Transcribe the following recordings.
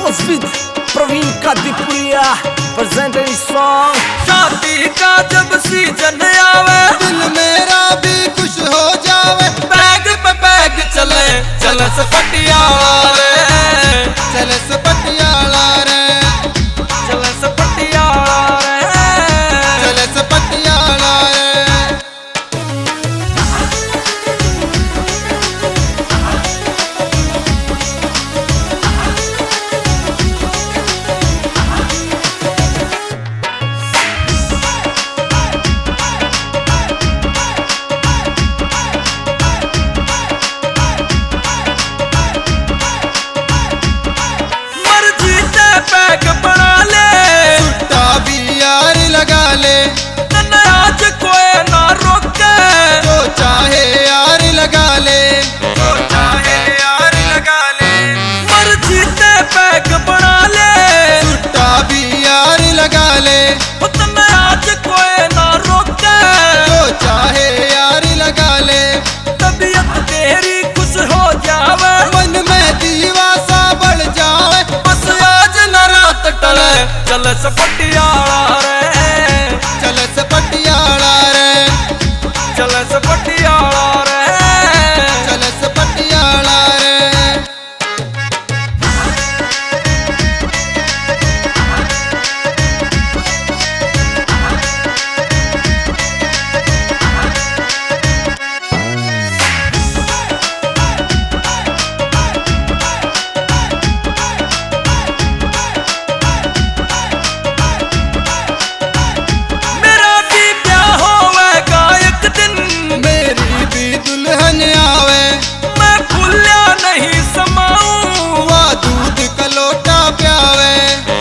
was with Praveen Kadipuria presenting his song। शादी का जब सीजन आवे दिल मेरा भी खुश हो जावे, बैग पे बैग चले चले से पटियाला रे, चले से पटियाला रे, चले से पटियाला रे, चले से पटियाला रे। बैग बना ले, सुट्टा भी यार लगा ले, आज कोई ना रोके, जो चाहे यार लगा ले, जो चाहे यार लगा ले, मर्जी से बैग बना ले, सुट्टा भी यार लगा ले, आज कोई ना रोके, जो चाहे यार लगा ले। तबीयत तेरी खुश हो जावे, मन में दीवासा बढ़ जावे, बस आज न रात टले चले से पटियाला रे, चले से पटियाला रे, चले से पटियाला रे, चले से पटियाला रे। दुल्हन आवे मैं भूलिया नहीं समाऊं, वा दूध का लोटा प्यावे,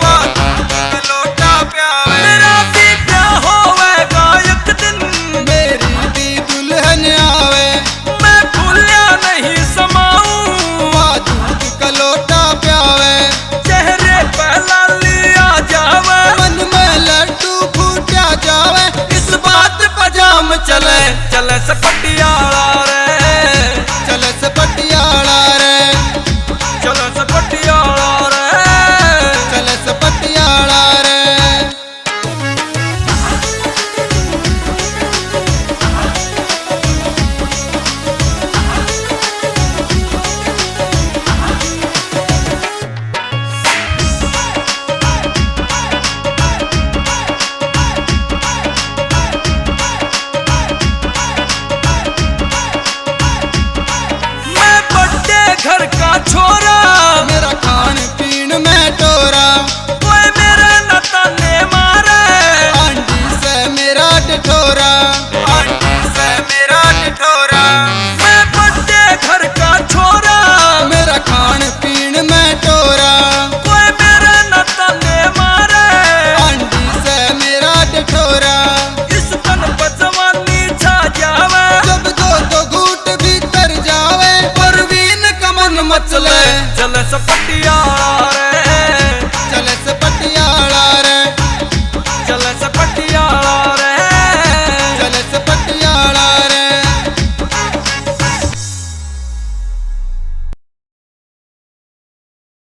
वा दूध का लोटा प्यावे, मेरा भी ब्याह होवेगा एक दिन, मेरी भी दुल्हन आवे, मैं भूलिया नहीं समाऊं, वा दूध का लोटा प्यावे, चेहरे पे लाली आ जावे, मन में लड्डू फूटा जावे, इस बात पर जाम चले चले से पटियाला